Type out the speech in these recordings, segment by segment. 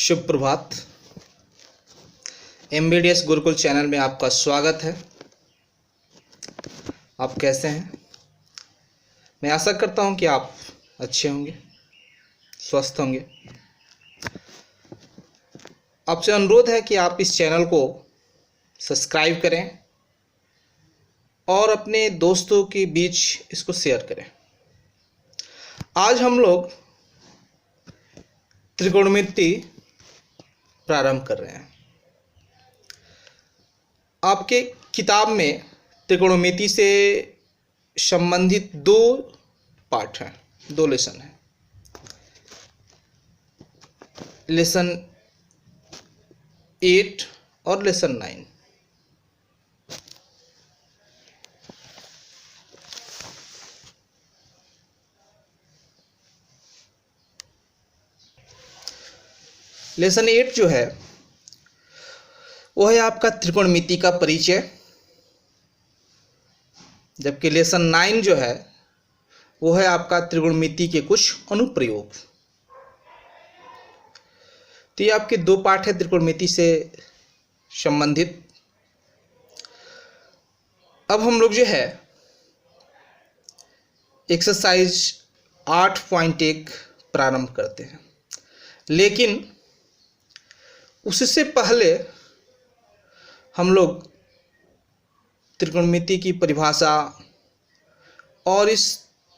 शुभ प्रभात। एमबीडीएस Gurukul channel में आपका स्वागत है। आप कैसे हैं? मैं आशा करता हूं कि आप अच्छे होंगे, स्वस्थ होंगे। आपसे अनुरोध है कि आप इस चैनल को सब्सक्राइब करें और अपने दोस्तों के बीच इसको शेयर करें। आज हम लोग त्रिकोणमिति प्रारंभ कर रहे हैं। आपके किताब में त्रिकोणमिति से संबंधित दो पाठ हैं, दो लेसन हैं। लेसन 8 और लेसन 9। लेसन 8 जो है वो है आपका त्रिकोणमिति का परिचय, जबकि लेसन 9 जो है वो है आपका त्रिकोणमिति के कुछ अनुप्रयोग। तो ये आपके दो पाठ है त्रिकोणमिति से संबंधित। अब हम लोग जो है एक्सरसाइज 8.1 प्रारंभ करते हैं, लेकिन उससे पहले हम लोग त्रिकोणमिति की परिभाषा और इस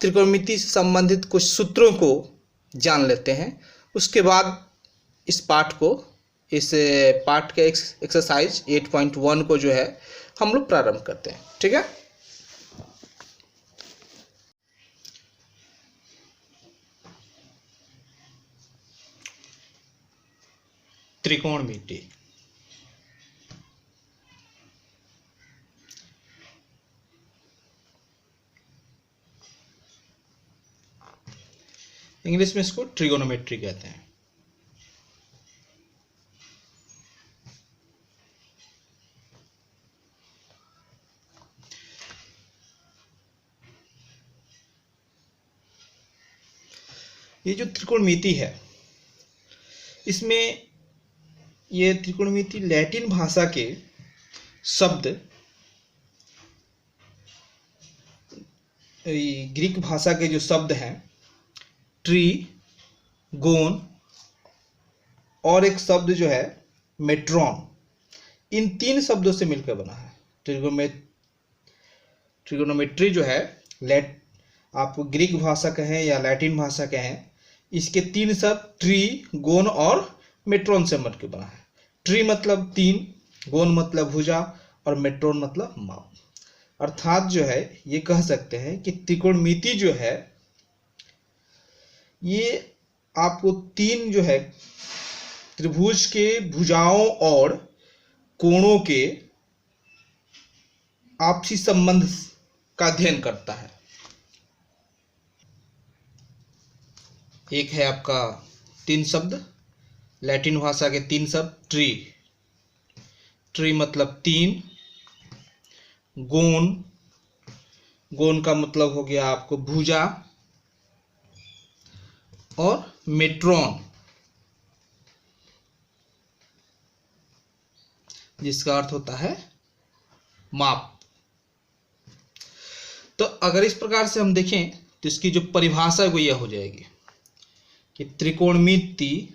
त्रिकोणमिति से संबंधित कुछ सूत्रों को जान लेते हैं। उसके बाद इस पाठ के एक्सरसाइज 8.1 को जो है हम लोग प्रारंभ करते हैं। ठीक है। त्रिकोणमिति। इंग्लिश में इसको ट्रिगोनोमेट्री कहते हैं। ये जो त्रिकोणमिति है, इसमें ये त्रिकोणमिति लैटिन भाषा के शब्द ग्रीक भाषा के जो शब्द हैं ट्री, गोन और एक शब्द जो है मेट्रॉन, इन तीन शब्दों से मिलकर बना है। ट्रिगोनोमेट्री जो है आप ग्रीक भाषा कहें या लैटिन भाषा कहें, इसके तीन शब्द ट्री, गोन और मेट्रॉन से मिलकर बना है। ट्री मतलब तीन, गोन मतलब भुजा और मेट्रॉन मतलब माप। अर्थात जो है ये कह सकते हैं कि त्रिकोणमिति जो है ये आपको तीन जो है त्रिभुज के भुजाओं और कोणों के आपसी संबंध का अध्ययन करता है। एक है आपका तीन शब्द, लैटिन भाषा के तीन शब्द ट्री, ट्री मतलब तीन, गोन, गोन का मतलब हो गया आपको भुजा, और मेट्रॉन जिसका अर्थ होता है माप। तो अगर इस प्रकार से हम देखें तो इसकी जो परिभाषा है वो यह हो जाएगी कि त्रिकोणमिति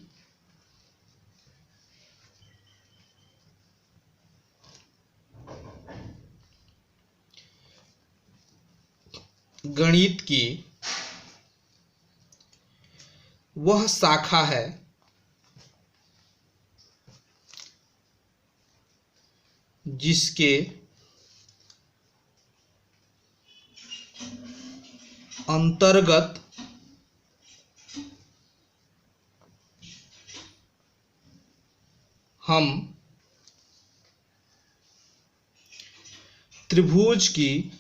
गणित की वह शाखा है जिसके अंतर्गत हम त्रिभुज की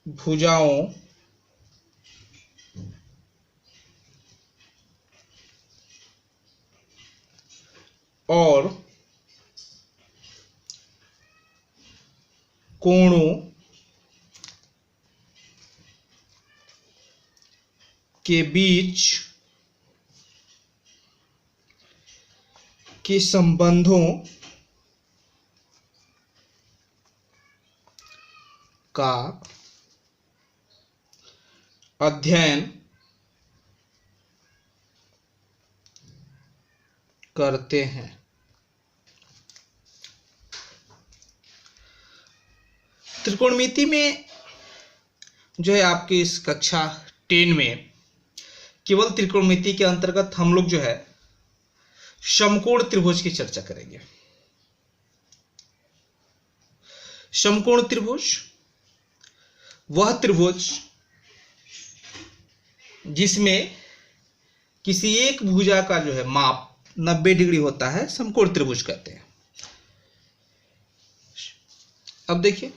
भुजाओं और कोणों के बीच के संबंधों का अध्ययन करते हैं। त्रिकोणमिति में जो है आपकी इस कक्षा 10 में केवल त्रिकोणमिति के अंतर्गत हम लोग जो है समकोण त्रिभुज की चर्चा करेंगे। समकोण त्रिभुज वह त्रिभुज जिसमें किसी एक भुजा का जो है माप 90 डिग्री होता है, समकोण त्रिभुज कहते हैं। अब देखिए,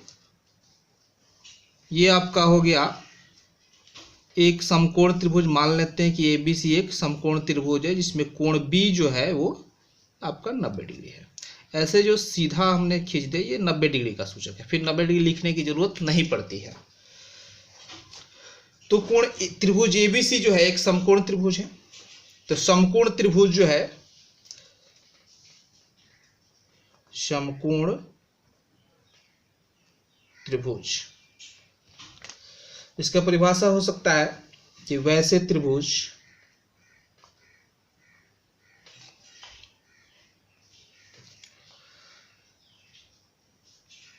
ये आपका हो गया एक समकोण त्रिभुज। मान लेते हैं कि एबीसी एक समकोण त्रिभुज है जिसमें कोण बी जो है वो आपका 90 डिग्री है। ऐसे जो सीधा हमने खींच दे ये 90 डिग्री का सूचक है, फिर 90 डिग्री लिखने की जरूरत नहीं पड़ती है। तो कोण त्रिभुज एबीसी जो है एक समकोण त्रिभुज है। तो समकोण त्रिभुज जो है, समकोण त्रिभुज, इसका परिभाषा हो सकता है कि वैसे त्रिभुज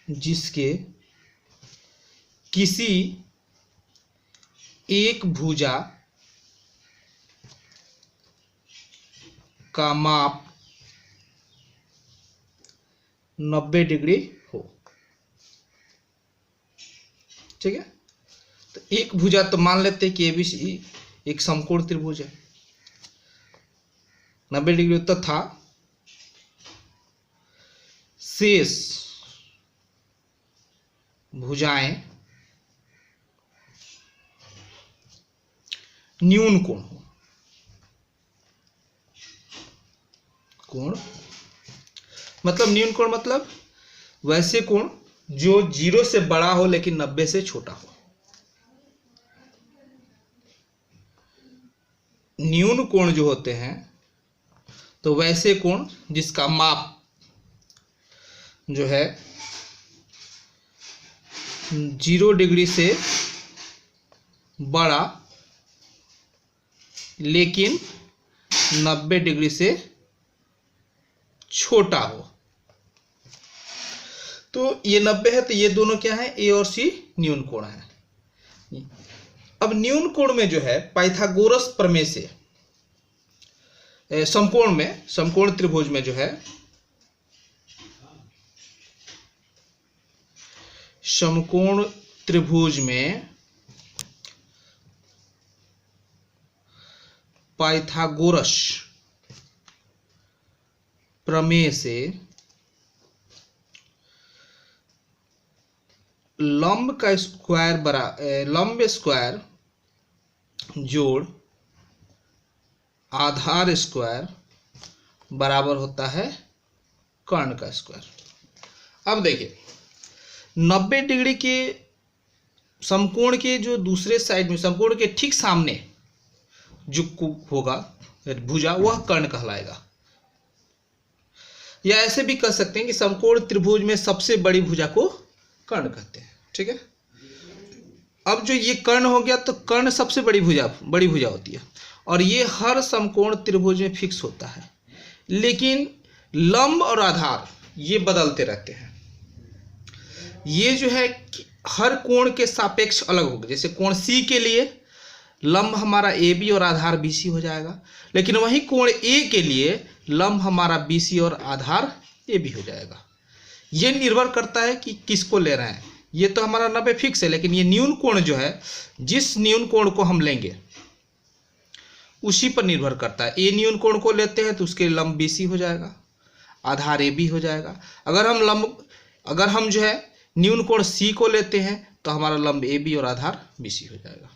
जिसके किसी एक भुजा का माप 90 डिग्री हो। ठीक है, तो एक भुजा, तो मान लेते हैं कि एबीसी एक समकोण त्रिभुज है 90 डिग्री तथा शेष भुजाएं न्यून कोण हो। कोण मतलब न्यून कोण मतलब वैसे कोण जो 0 से बड़ा हो लेकिन 90 से छोटा हो। न्यून कोण जो होते हैं तो वैसे कोण जिसका माप जो है 0 डिग्री से बड़ा लेकिन 90 डिग्री से छोटा हो। तो ये 90 है, तो ये दोनों क्या है, ए और सी न्यून कोण है। अब न्यून कोण में जो है पाइथागोरस प्रमेय से समकोण त्रिभुज में जो है समकोण त्रिभुज में पाइथागोरस प्रमेय से लंब का स्क्वायर लंब स्क्वायर जोड़ आधार स्क्वायर बराबर होता है कर्ण का स्क्वायर। अब देखिए 90 डिग्री के समकोण के जो दूसरे साइड में समकोण के ठीक सामने जो होगा भुजा वह कर्ण कहलाएगा। या ऐसे भी कह सकते हैं कि समकोण त्रिभुज में सबसे बड़ी भुजा को कर्ण कहते हैं। ठीक है, अब जो ये कर्ण हो गया तो कर्ण सबसे बड़ी भुजा होती है और ये हर समकोण त्रिभुज में फिक्स होता है, लेकिन लंब और आधार ये बदलते रहते हैं। ये जो है हर कोण के सापेक्ष अलग होगा। जैसे कोण सी के लिए लंब हमारा ए बी और आधार बी सी हो जाएगा, लेकिन वही कोण ए के लिए लंब हमारा बी सी और आधार ए बी हो जाएगा। ये निर्भर करता है कि किसको ले रहे हैं। ये तो हमारा 90 फिक्स है, लेकिन ये न्यून कोण जो है, जिस न्यून कोण को हम लेंगे उसी पर निर्भर करता है। ए न्यून कोण को लेते हैं तो उसके लंब बी सी हो जाएगा, आधार ए बी हो जाएगा। अगर हम जो है न्यून कोण सी को लेते हैं तो हमारा लंब ए बी और आधार बी सी हो जाएगा।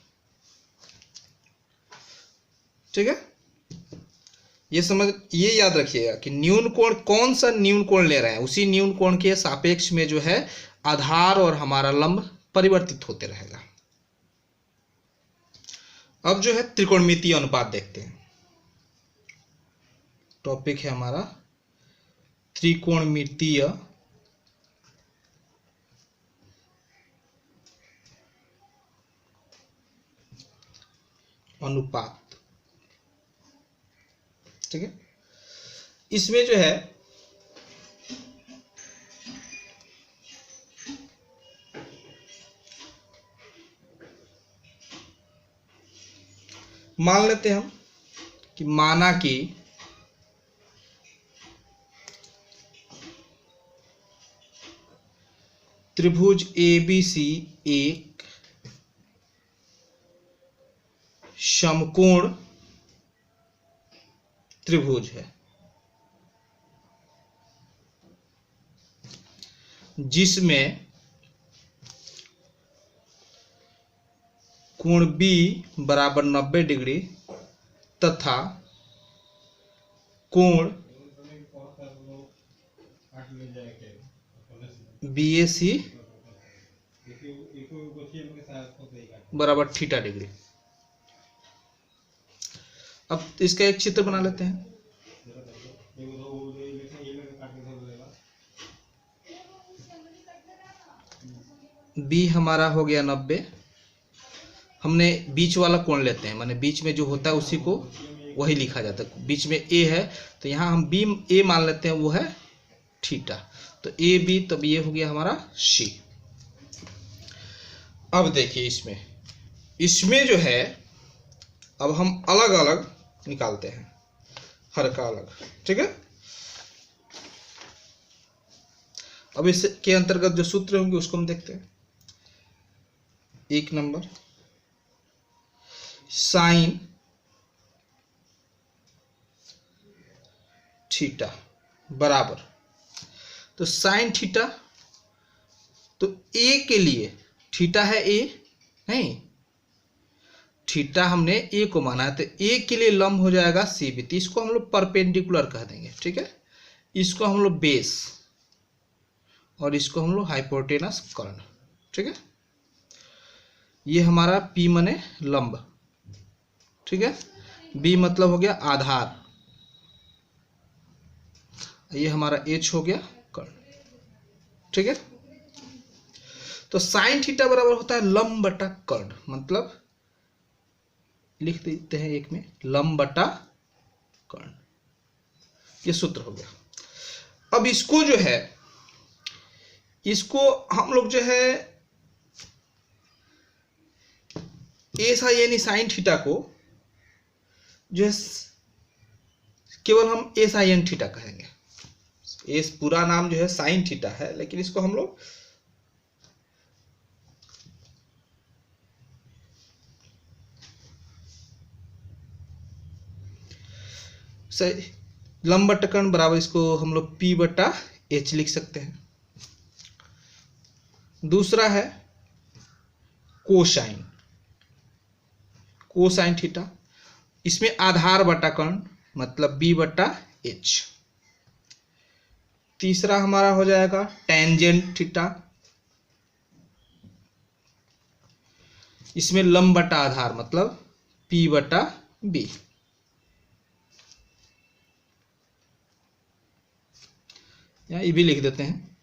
ठीक है, ये याद रखिएगा कि न्यून कोण कौन सा न्यून कोण ले रहे हैं, उसी न्यून कोण के सापेक्ष में जो है आधार और हमारा लंब परिवर्तित होते रहेगा। अब जो है त्रिकोणमितीय अनुपात देखते हैं। टॉपिक है हमारा त्रिकोणमितीय अनुपात। ठीक है, इसमें जो है मान लेते हैं हम कि माना कि त्रिभुज ABC एक समकोण त्रिभुज है जिसमें कोण B बराबर 90 डिग्री तथा कोण BAC बराबर थीटा डिग्री। अब इसका एक चित्र बना लेते हैं। B हमारा हो गया 90, हमने बीच वाला कोण लेते हैं, माने बीच में जो होता है उसी को वही लिखा जाता है। बीच में A है तो यहाँ हम B A मान लेते हैं, वो है थीटा, तो AB, तब ये हो गया हमारा C। अब देखिए इसमें जो है अब हम अलग अलग निकालते हैं, हर का अलग। ठीक है, अब इसके अंतर्गत जो सूत्र होंगे उसको हम देखते हैं। 1 नंबर साइन थीटा बराबर, तो साइन थीटा, तो ए के लिए थीटा है ए, नहीं थीटा हमने ए को माना है, तो ए के लिए लंब हो जाएगा CB, तो इसको हम लोग परपेंडिकुलर कह देंगे। ठीक है, इसको हम लोग बेस और इसको हम लोग हाइपोटेनस कर्ण। ठीक है, ये हमारा P माने लंब। ठीक है, B मतलब हो गया आधार, ये हमारा H हो गया कर्ण। ठीक है, तो साइन थीटा बराबर होता है लंब बटा कर्ण, मतलब लिख देते हैं एक में लंब बटा कर्ण, ये सूत्र हो गया। अब इसको जो है, इसको हम लोग जो है ऐसा यानी साइन थीटा को जो है केवल हम sin थीटा कहेंगे। इस पूरा नाम जो है साइन थीटा है, लेकिन इसको हम लोग लंब बटा कर्ण बराबर, इसको हम लोग P बटा H लिख सकते हैं। दूसरा है कोसाइन, कोसाइन थीटा, इसमें आधार बटा कर्ण मतलब B बटा H। तीसरा हमारा हो जाएगा टेंजेंट थीटा, इसमें लंब बटा आधार मतलब P बटा B। ये भी लिख देते हैं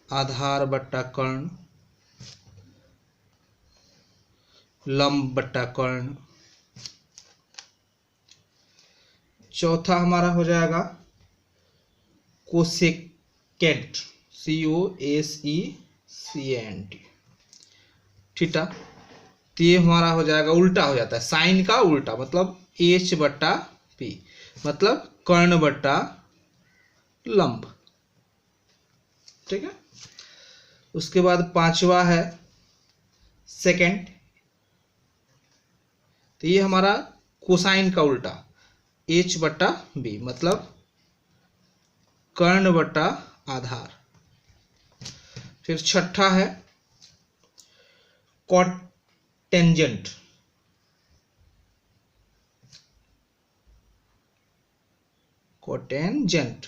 आधार बटा कर्ण लंब बटा कर्ण। चौथा हमारा हो जाएगा कोसेकेंट, COSECANT थीटा, तो ये हमारा हो जाएगा उल्टा हो जाता है, साइन का उल्टा मतलब H बटा P मतलब कर्ण बटा लंब। ठीक है, उसके बाद पांचवा है सेकेंड, तो ये हमारा कोसाइन का उल्टा H बटा B मतलब कर्ण बटा आधार। फिर छठा है कोटेंजेंट, कोटेंजेंट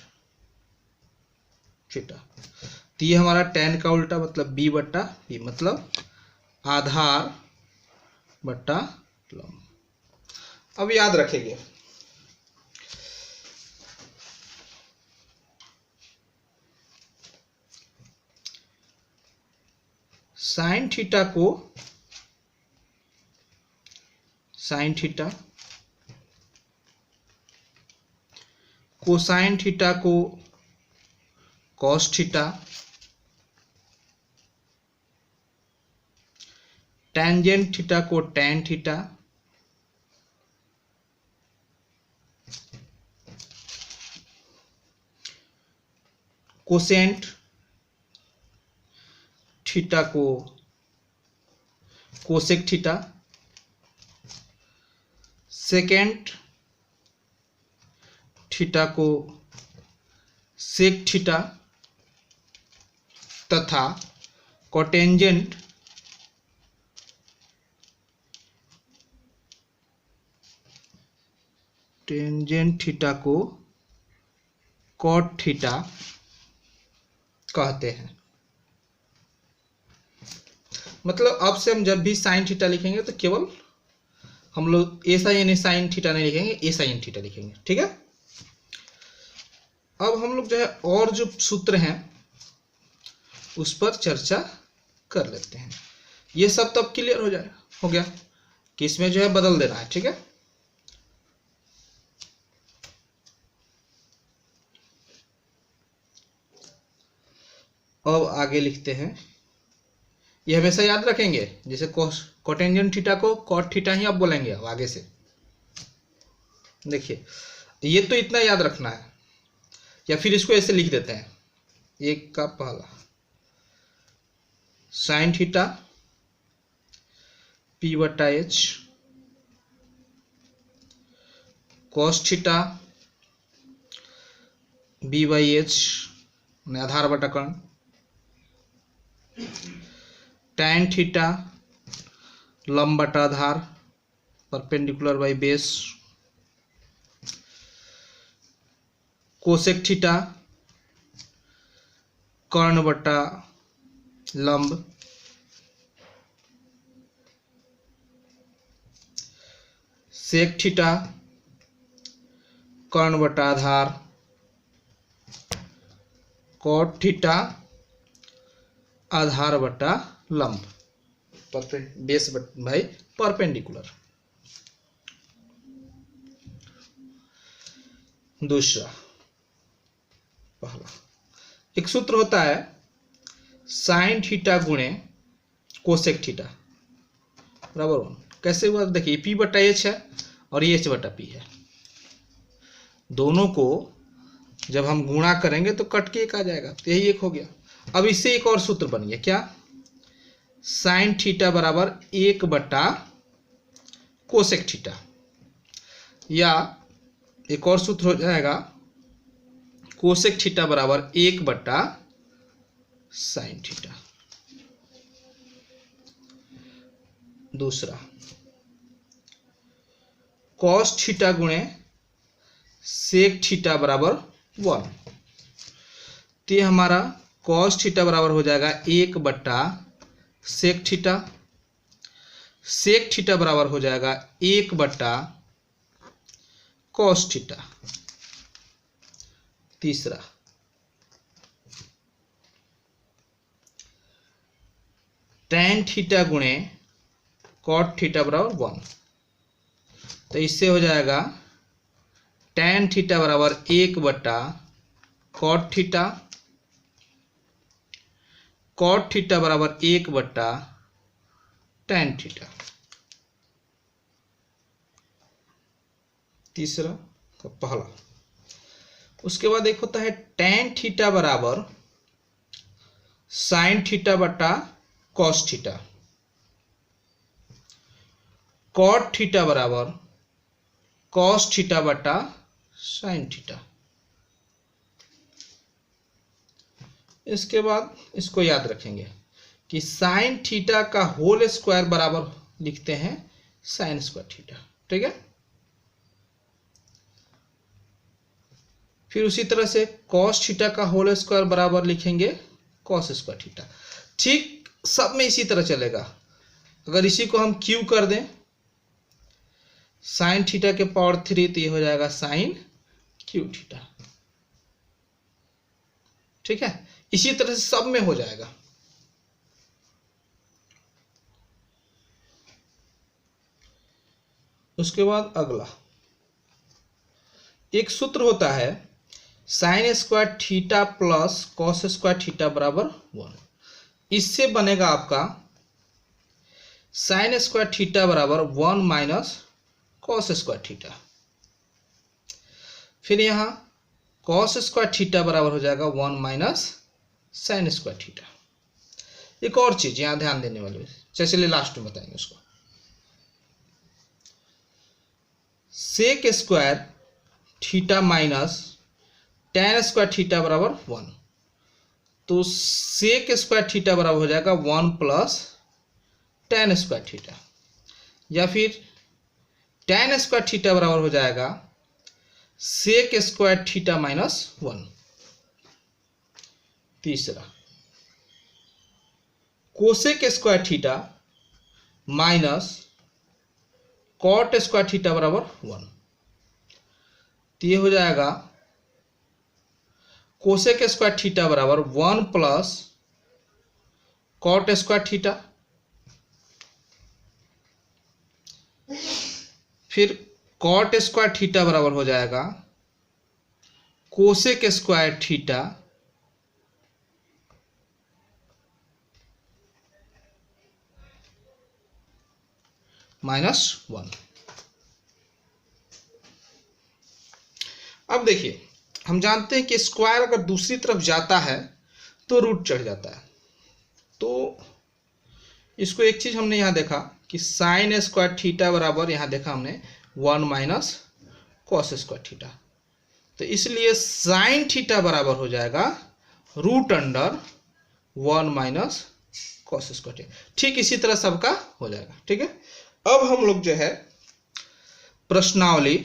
थीटा, तो ये हमारा tan का उल्टा मतलब B बटा P मतलब आधार बट्टा लंब। अब याद रखेंगे, साइन थीटा को साइन थीटा, कोसाइन थीटा को कॉस थीटा, टेंजेंट थीटा को टैन थीटा, कोसेंट थीटा को कोसेक थीटा, सेकेंड थीटा को सेक थीटा तथा कोटेंजेंट थीटा को कॉट थीटा कहते हैं। मतलब अब से हम जब भी साइन थीटा लिखेंगे तो केवल हम लोग ऐसा यानी साइन थीटा नहीं लिखेंगे, ए साइन थीटा लिखेंगे, ठीक है। अब हम लोग जो है और जो सूत्र हैं उस पर चर्चा कर लेते हैं। ये सब तब क्लियर हो गया कि इसमें जो है बदल देना है, ठीक है। अब आगे लिखते हैं, ये हमेशा याद रखेंगे, जैसे कोटेंजेंट थीटा को कॉट थीटा ही आप बोलेंगे अब आगे से। देखिए ये तो इतना याद रखना है, या फिर इसको ऐसे लिख देते हैं, एक का पहला साइन थीटा पी बटा H, cos theta B by H आधार बटा कर्ण, टैन थीटा लंब बटा आधार perpendicular by base, cosec theta कर्ण बटा लंब, सेक थीटा कर्ण बटा आधार, कॉट थीटा आधार बटा लंब, बेस भाई परपेंडिकुलर। दूसरा पहला एक सूत्र होता है साइन थीटा गुणे कोसेक थीटा बराबर 1। कैसे हुआ देखिए, पी बटा एच है और ये एच बटा पी है, दोनों को जब हम गुणा करेंगे तो कट के एक आ जाएगा, तो यही एक हो गया। अब इससे एक और सूत्र बन गया, क्या, साइन थीटा बराबर 1 बटा कोसेक थीटा, या एक और सूत्र हो जाएगा कोसेक थीटा बराबर 1 बटा साइन थीटा। दूसरा कॉस थीटा गुणे सेक थीटा बराबर 1, तो ये हमारा कॉस थीटा बराबर हो जाएगा 1 बटा सेक थीटा, सेक थीटा बराबर हो जाएगा 1 बटा कॉस थीटा। तीसरा टैन थीटा गुणे कॉट थीटा बराबर 1, तो इससे हो जाएगा टैन थीटा बराबर 1 बटा कॉट थीटा, कॉट थीटा बराबर 1 बटा टैन थीटा। तीसरा का पहला। उसके बाद एक होता है टैन थीटा बराबर साइन थीटा बटा कॉस थीटा, कॉट थीटा बराबर कॉस थीटा बटा साइन थीटा। इसके बाद इसको याद रखेंगे कि साइन थीटा का होल स्क्वायर बराबर लिखते हैं साइन स्क्वायर थीटा, ठीक है। फिर उसी तरह से कॉस थीटा का होल स्क्वायर बराबर लिखेंगे कॉस स्क्वायर थीटा। ठीक सब में इसी तरह चलेगा, अगर इसी को हम क्यू कर दें साइन थीटा के पावर 3, तो ये हो जाएगा साइन क्यू थीटा। ठीक है, इसी तरह से सब में हो जाएगा। उसके बाद अगला एक सूत्र होता है sine square theta plus cos square theta बराबर 1। इससे बनेगा आपका साइन स्क्वायर थीटा बराबर 1 माइनस कॉस स्क्वायर थीटा। फिर यहां कॉस स्क्वायर थीटा बराबर हो जाएगा 1 माइनस साइन स्क्वायर थीटा। एक और चीज यहां ध्यान देने वाली, चलिए लास्ट में बताएंगे उसको। Sec square theta minus tan square theta बराबर 1, तो सेक स्क्वायर थीटा बराबर हो जाएगा 1 प्लस टेन स्क्वायर थीटा, या फिर टेन स्क्वायर थीटा बराबर हो जाएगा सेक स्क्वायर थीटा माइनस 1। तीसरा cosec square theta minus cot square theta बराबर 1, तो ये हो जाएगा कोसेक स्क्वायर थीटा बराबर 1 प्लस कॉट स्क्वायर थीटा। फिर कॉट स्क्वायर थीटा बराबर हो जाएगा कोसेक स्क्वायर थीटा -1। अब देखिए, हम जानते हैं कि स्क्वायर अगर दूसरी तरफ जाता है तो रूट चढ़ जाता है। तो इसको एक चीज हमने यहां देखा कि साइन स्क्वायर थीटा बराबर, यहां देखा हमने 1 माइनस कॉस स्क्वायर थीटा, तो इसलिए साइन थीटा बराबर हो जाएगा root under 1 minus cos square theta. ठीक इसी तरह सबका हो जाएगा। ठीक है, अब हम लोग जो है प्रश्नावली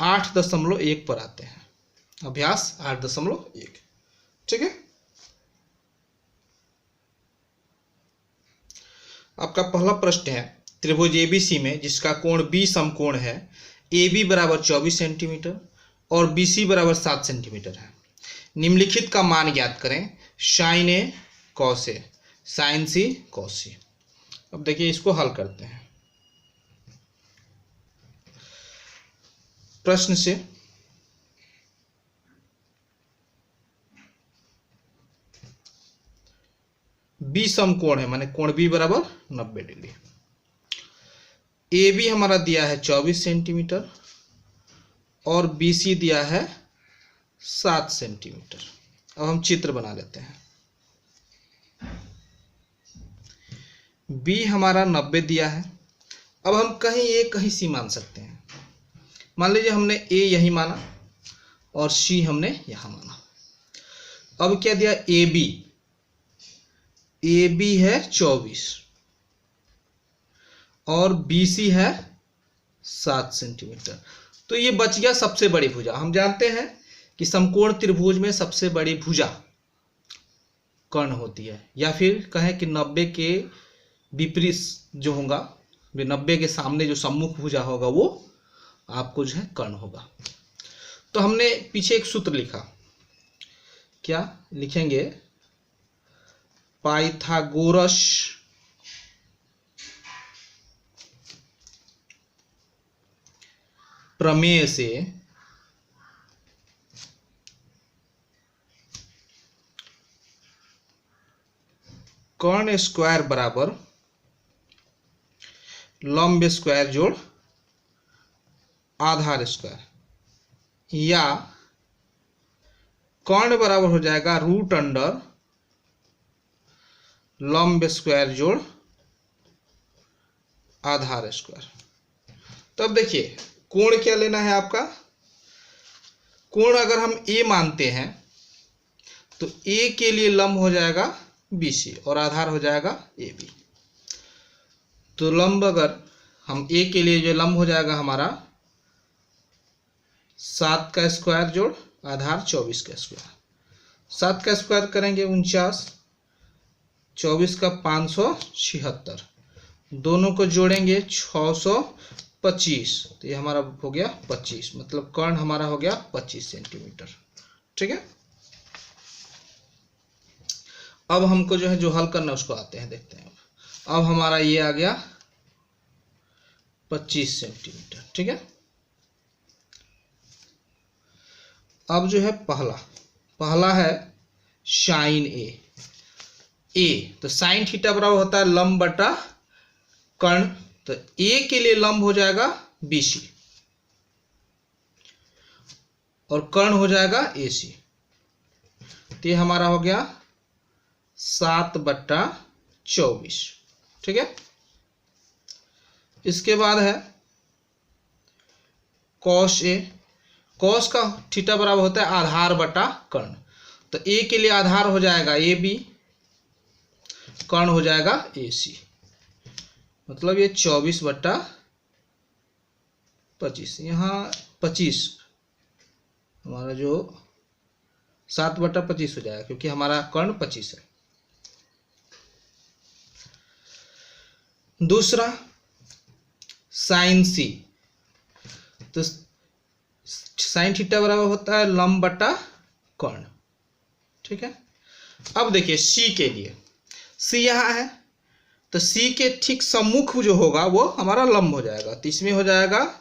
8.1 पर आते हैं, अभ्यास 8.1। ठीक है, आपका पहला प्रश्न है त्रिभुज एबीसी में जिसका कोण बी समकोण है, ए बी बराबर 24 सेंटीमीटर और बी सी बराबर 7 सेंटीमीटर है। निम्नलिखित का मान ज्ञात करें, sign A cos A, sign C cos सी। अब देखिए इसको हल करते हैं। प्रश्न से बी समकोण है, माने कोण बी बराबर 90 डिग्री। ए बी हमारा दिया है 24 सेंटीमीटर और बी सी दिया है 7 सेंटीमीटर। अब हम चित्र बना लेते हैं। बी हमारा 90 दिया है। अब हम कहीं ए कहीं सी मान सकते हैं। मान लीजिए हमने ए यही माना और सी हमने यहां माना। अब क्या दिया, ए बी है 24 और बी सी है 7 सेंटीमीटर। तो ये बच गया सबसे बड़ी भुजा। हम जानते हैं कि समकोण त्रिभुज में सबसे बड़ी भुजा कर्ण होती है, या फिर कहें कि 90 के विपरीत जो होगा, 90 के सामने जो सम्मुख भुजा होगा वो आपको जो है कर्ण होगा। तो हमने पीछे एक सूत्र लिखा, क्या लिखेंगे, पाइथागोरस प्रमेय से कर्ण स्क्वायर बराबर लंब स्क्वायर जोड़ आधार स्क्वायर, या कर्ण बराबर हो जाएगा रूट अंडर लंब स्क्वायर जोड़ आधार स्क्वायर। तब देखिए कोण क्या लेना है आपका। कोण अगर हम ए मानते हैं तो ए के लिए लंब हो जाएगा बी सी और आधार हो जाएगा ए बी। तो लंब अगर हम ए के लिए जो लंब हो जाएगा हमारा 7 का स्क्वायर जोड़ आधार 24 का स्क्वायर। 7 का स्क्वायर करेंगे 49, 24 का 576, दोनों को जोड़ेंगे 625, तो ये हमारा हो गया 25, मतलब कर्ण हमारा हो गया 25 सेंटीमीटर। ठीक है, अब हमको जो है जो हल करना है उसको आते हैं, देखते हैं। अब हमारा ये आ गया 25 सेंटीमीटर। ठीक है, अब जो है पहला है साइन ए, तो साइन थीटा बराबर होता है लंब बटा कर्ण, तो ए के लिए लंब हो जाएगा BC और कर्ण हो जाएगा AC, तो ये हमारा हो गया 7/24। ठीक है, इसके बाद है कॉस ए, कॉस का थीटा बराबर होता है आधार बटा कर्ण, तो ए के लिए आधार हो जाएगा AB, कर्ण हो जाएगा AC, मतलब ये 24/25, यहाँ 25 हमारा जो 7/25 हो जाएगा, क्योंकि हमारा कर्ण 25 है। दूसरा साइन C, तो साइन थीटा बराबर होता है लंब बटा कर्ण। ठीक है, अब देखिए C के लिए, C यहाँ है, तो C के ठीक सम्मुख जो होगा वो हमारा लंब हो जाएगा, तो इसमें हो जाएगा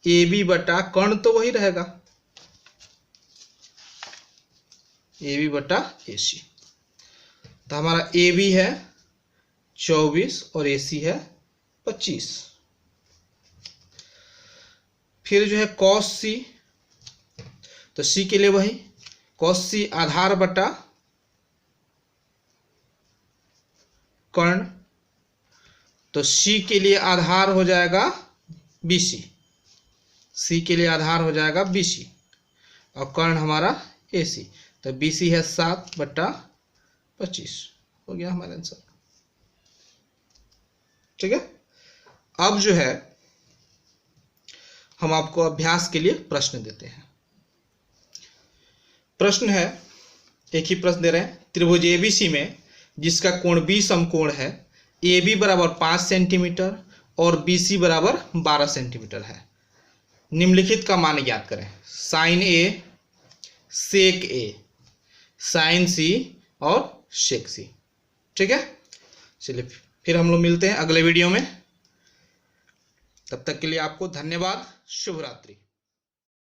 AB बटा कर्ण, तो वही रहेगा AB बटा AC, तो हमारा AB है 24 और AC है 25। फिर जो है cos C, तो C के लिए वही cos C आधार बटा कर्ण, तो C के लिए आधार हो जाएगा BC, C के लिए आधार हो जाएगा BC और कर्ण हमारा AC, तो BC है 7/25, हो गया हमारा आंसर। ठीक है, अब जो है हम आपको अभ्यास के लिए प्रश्न देते हैं। प्रश्न है, एक ही प्रश्न दे रहे हैं, त्रिभुज ABC में जिसका कोण B समकोण है, AB बराबर 5 सेंटीमीटर और BC बराबर 12 सेंटीमीटर है, निम्नलिखित का मान ज्ञात करें। Sine A, sec A, sine C और सेक C। ठीक है, चलिए फिर हम लोग मिलते हैं अगले वीडियो में, तब तक के लिए आपको धन्यवाद, शुभ रात्रि।